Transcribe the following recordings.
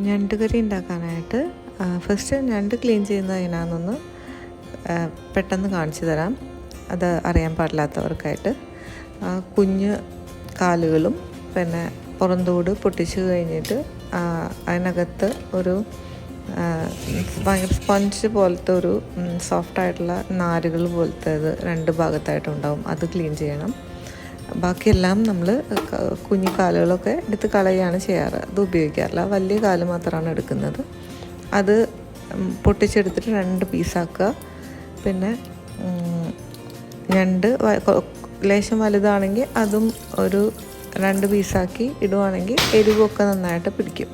ഞണ്ട് കറി ഉണ്ടാക്കാനായിട്ട് ഫസ്റ്റ് ഞണ്ട് ക്ലീൻ ചെയ്യുന്നത് എങ്ങനെയാണെന്നൊന്ന് പെട്ടെന്ന് കാണിച്ചു തരാം. അത് അറിയാൻ പാടില്ലാത്തവർക്കായിട്ട്. കുഞ്ഞ് കാലുകളും പിന്നെ പുറന്തോട് പൊട്ടിച്ച് കഴിഞ്ഞിട്ട് അതിനകത്ത് ഒരു ഭയങ്കര സ്പഞ്ച് പോലത്തെ ഒരു സോഫ്റ്റായിട്ടുള്ള നാരുകൾ പോലത്തെ ഇത് രണ്ട് ഭാഗത്തായിട്ടുണ്ടാവും. അത് ക്ലീൻ ചെയ്യണം. ബാക്കിയെല്ലാം നമ്മൾ കുഞ്ഞു കാലുകളൊക്കെ എടുത്ത് കളയുകയാണ് ചെയ്യാറ്. അത് ഉപയോഗിക്കാറില്ല. വലിയ കാല് മാത്രമാണ് എടുക്കുന്നത്. അത് പൊട്ടിച്ചെടുത്തിട്ട് 2 പീസാക്കുക. പിന്നെ ഞണ്ട് ലേശം വലുതാണെങ്കിൽ അതും ഒരു 2 പീസാക്കി ഇടുവാണെങ്കിൽ എരിവൊക്കെ നന്നായിട്ട് പിടിക്കും.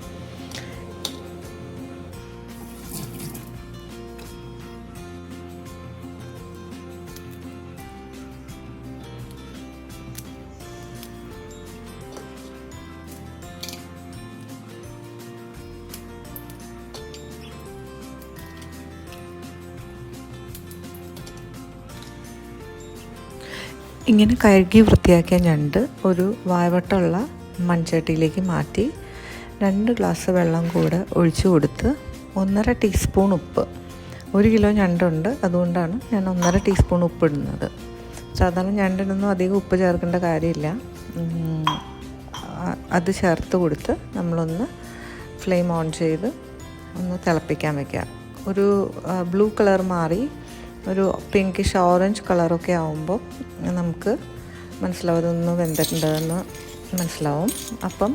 ഇങ്ങനെ കഴുകി വൃത്തിയാക്കിയ ഞണ്ട് ഒരു വായവട്ടമുള്ള മൺചട്ടിയിലേക്ക് മാറ്റി 2 ഗ്ലാസ് വെള്ളം കൂടെ ഒഴിച്ചു കൊടുത്ത് 1.5 ടീസ്പൂൺ ഉപ്പ്. 1 കിലോ ഞണ്ടുണ്ട്, അതുകൊണ്ടാണ് ഞാൻ 1.5 ടീസ്പൂൺ ഉപ്പ് ഇടുന്നത്. സാധാരണ ഞണ്ടിനൊന്നും അധികം ഉപ്പ് ചേർക്കേണ്ട കാര്യമില്ല. അത് ചേർത്ത് കൊടുത്ത് നമ്മളൊന്ന് ഫ്ലെയിം ഓൺ ചെയ്ത് ഒന്ന് തിളപ്പിക്കാൻ വയ്ക്കുക. ഒരു ബ്ലൂ കളർ മാറി ഒരു പിങ്കിഷ് ഓറഞ്ച് കളറൊക്കെ ആവുമ്പോൾ നമുക്ക് മനസ്സിലാവും അതൊന്ന് വെന്തിട്ടുണ്ടെന്ന് മനസ്സിലാവും. അപ്പം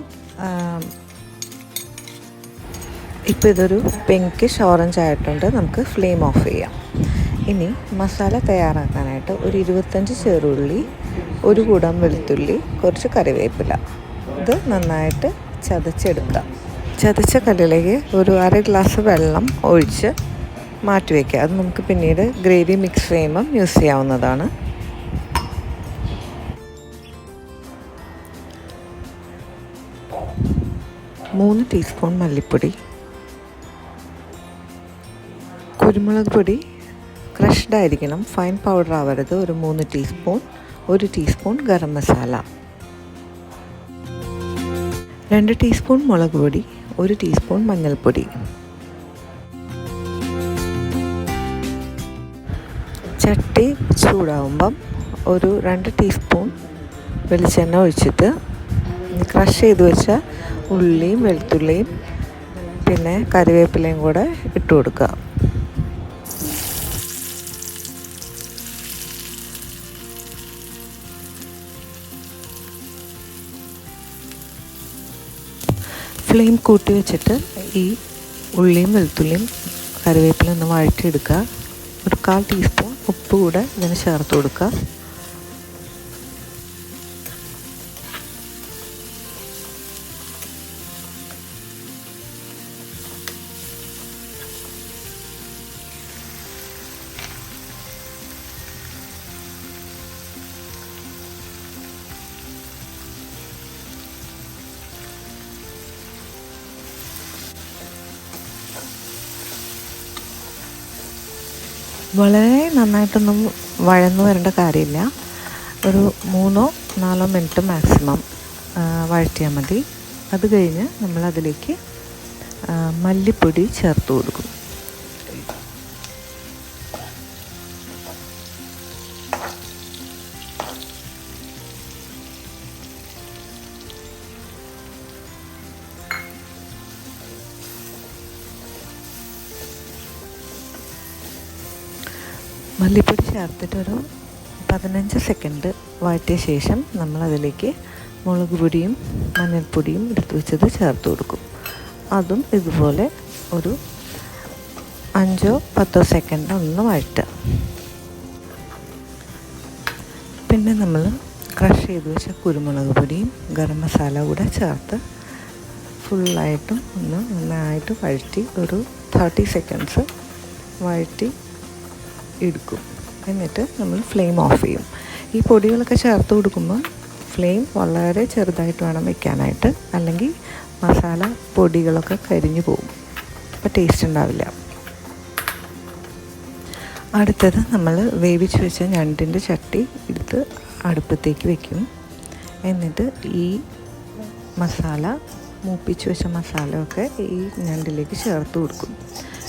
ഇപ്പോൾ ഇതൊരു പിങ്കിഷ് ഓറഞ്ച് ആയിട്ടുണ്ട്. നമുക്ക് ഫ്ലെയിം ഓഫ് ചെയ്യാം. ഇനി മസാല തയ്യാറാക്കാനായിട്ട് ഒരു 25 ചെറുള്ളി, 1 കൂടം വെളുത്തുള്ളി, കുറച്ച് കറിവേപ്പില, ഇത് നന്നായിട്ട് ചതച്ചെടുക്കുക. ചതച്ച കല്ലിലേക്ക് ഒരു 1/2 ഗ്ലാസ് വെള്ളം ഒഴിച്ച് മാറ്റി വയ്ക്കുക. അത് നമുക്ക് പിന്നീട് ഗ്രേവി മിക്സ് ചെയ്യുമ്പം യൂസ് ചെയ്യാവുന്നതാണ്. മൂന്ന് ടീസ്പൂൺ മല്ലിപ്പൊടി, കുരുമുളക് പൊടി ക്രഷ്ഡ് ആയിരിക്കണം, ഫൈൻ പൗഡർ ആവരുത്, ഒരു 3 teaspoon, 1 teaspoon garam masala, 2 teaspoon മുളക് പൊടി, 1 ടീസ്പൂൺ മഞ്ഞൾപ്പൊടി. ചട്ടി ചൂടാവുമ്പം ഒരു 2 ടീസ്പൂൺ വെളിച്ചെണ്ണ ഒഴിച്ചിട്ട് ക്രഷ് ചെയ്ത് വെച്ച ഉള്ളിയും വെളുത്തുള്ളിയും പിന്നെ കറിവേപ്പിലയും കൂടെ ഇട്ട് കൊടുക്കുക. ഫ്ലെയിം കൂട്ടി വെച്ചിട്ട് ഈ ഉള്ളിയും വെളുത്തുള്ളിയും കറിവേപ്പിലയും ഒന്ന് വഴറ്റിയെടുക്കുക. ഒരു 1/4 ടീസ്പൂൺ ഉപ്പ് കൂടെ ഇതിന് ചേർത്ത് കൊടുക്കുക. വളരെ നന്നായിട്ടൊന്നും വഴന്നു വരേണ്ട കാര്യമില്ല. ഒരു 3-4 മിനിറ്റ് മാക്സിമം വഴറ്റിയാൽ മതി. അത് കഴിഞ്ഞ് നമ്മളതിലേക്ക് മല്ലിപ്പൊടി ചേർത്ത് കൊടുക്കും. മല്ലിപ്പൊടി ചേർത്തിട്ടൊരു 15 സെക്കൻഡ് വഴറ്റിയ ശേഷം നമ്മളതിലേക്ക് മുളക് പൊടിയും മഞ്ഞൾപ്പൊടിയും എടുത്ത് വെച്ചത് ചേർത്ത് കൊടുക്കും. അതും ഇതുപോലെ ഒരു 5-10 സെക്കൻഡ് ഒന്ന് വഴറ്റുക. പിന്നെ നമ്മൾ ക്രഷ് ചെയ്ത് വെച്ച കുരുമുളക് പൊടിയും ഗരം മസാല കൂടെ ചേർത്ത് ഫുള്ളായിട്ടും ഒന്ന് നന്നായിട്ട് വഴറ്റി ഒരു 30 സെക്കൻഡ്സ് വഴറ്റി എടുക്കും. എന്നിട്ട് നമ്മൾ ഫ്ലെയിം ഓഫ് ചെയ്യും. ഈ പൊടികളൊക്കെ ചേർത്ത് കൊടുക്കുമ്പോൾ ഫ്ലെയിം വളരെ ചെറുതായിട്ട് വേണം വെക്കാനായിട്ട്, അല്ലെങ്കിൽ മസാല പൊടികളൊക്കെ കരിഞ്ഞു പോകും, അപ്പോൾ ടേസ്റ്റ് ഉണ്ടാവില്ല. അടുത്തത് നമ്മൾ വേവിച്ച് വെച്ച ഞണ്ടിൻ്റെ ചട്ടി എടുത്ത് അടുപ്പത്തേക്ക് വയ്ക്കും. എന്നിട്ട് ഈ മസാല മൂപ്പിച്ച് വെച്ച മസാലയൊക്കെ ഈ ഞണ്ടിലേക്ക് ചേർത്ത് കൊടുക്കും.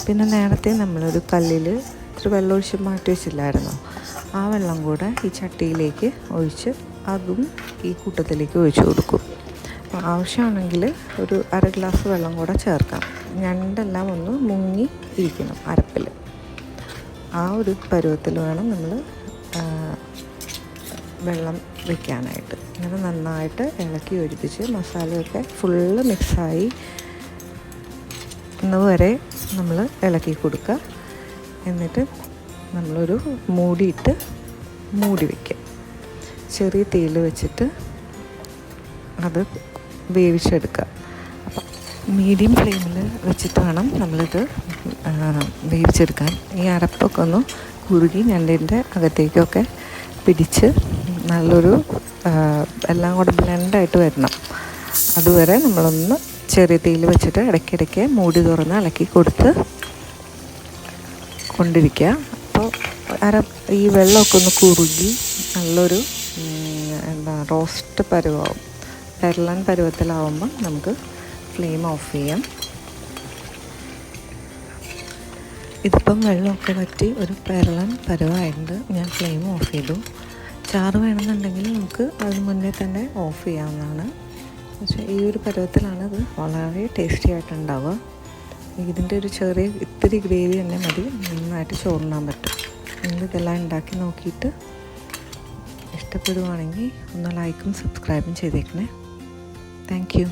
പിന്നെ നേരത്തെ നമ്മളൊരു കല്ലിൽ ഇത്തിരി വെള്ളം ഒഴിച്ച് മാറ്റി വെച്ചില്ലായിരുന്നോ, ആ വെള്ളം കൂടെ ഈ ചട്ടിയിലേക്ക് ഒഴിച്ച് അതും ഈ കൂട്ടത്തിലേക്ക് ഒഴിച്ചു കൊടുക്കും. ആവശ്യമാണെങ്കിൽ ഒരു 1/2 ഗ്ലാസ് വെള്ളം കൂടെ ചേർക്കാം. ഞണ്ടെല്ലാം ഒന്ന് മുങ്ങി ഇരിക്കണം അരപ്പിൽ. ആ ഒരു പരുവത്തിൽ വേണം നമ്മൾ വെള്ളം വെക്കാനായിട്ട്. ഇങ്ങനെ നന്നായിട്ട് ഇളക്കി യോജിപ്പിച്ച് മസാലയൊക്കെ ഫുള്ള് മിക്സായി വരെ നമ്മൾ ഇളക്കി കൊടുക്കുക. എന്നിട്ട് നമ്മളൊരു മൂടിയിട്ട് മൂടി വയ്ക്കുക. ചെറിയ തീയിൽ വെച്ചിട്ട് അത് വേവിച്ചെടുക്കുക. അപ്പം മീഡിയം ഫ്ലെയിമിൽ വെച്ചിട്ട് വേണം നമ്മളിത് വേവിച്ചെടുക്കാൻ. ഈ അരപ്പൊക്കെ ഒന്ന് കുറുകി ഞണ്ടിൻ്റെ അകത്തേക്കൊക്കെ പിടിച്ച് നല്ലൊരു എല്ലാം കൂടെ ബ്ലെൻഡായിട്ട് വരണം. അതുവരെ നമ്മളൊന്ന് ചെറിയ തീയിൽ വെച്ചിട്ട് ഇടയ്ക്കിടയ്ക്ക് മൂടി തുറന്ന് ഇളക്കി കൊടുത്ത് കൊണ്ടിരിക്കുക. അപ്പോൾ ഈ വെള്ളമൊക്കെ ഒന്ന് കുറുകി നല്ലൊരു റോസ്റ്റ് പരുവാകും. പെരളൻ പരുവത്തിലാവുമ്പോൾ നമുക്ക് ഫ്ലെയിം ഓഫ് ചെയ്യാം. ഇതിപ്പം വെള്ളമൊക്കെ വറ്റി ഒരു പെരളൻ പരുവായിട്ടുണ്ട്. ഞാൻ ഫ്ലെയിം ഓഫ് ചെയ്തു. ചാറ് വേണമെന്നുണ്ടെങ്കിൽ നമുക്ക് അതിന് മുന്നേ തന്നെ ഓഫ് ചെയ്യാവുന്നതാണ്. പക്ഷേ ഈ ഒരു പരുവത്തിലാണ് ഇത് വളരെ ടേസ്റ്റി ആയിട്ടുണ്ടാവുക. ഇതിൻ്റെ ഒരു ചെറിയ ഇത്തിരി ഗ്രേവി തന്നെ മതി, നന്നായിട്ട് ചോറുണ്ണാൻ പറ്റും. നിങ്ങളിതെല്ലാം ഉണ്ടാക്കി നോക്കിയിട്ട് ഇഷ്ടപ്പെടുവാണെങ്കിൽ ഒന്ന് ലൈക്കും സബ്സ്ക്രൈബും ചെയ്തേക്കണേ. Thank you.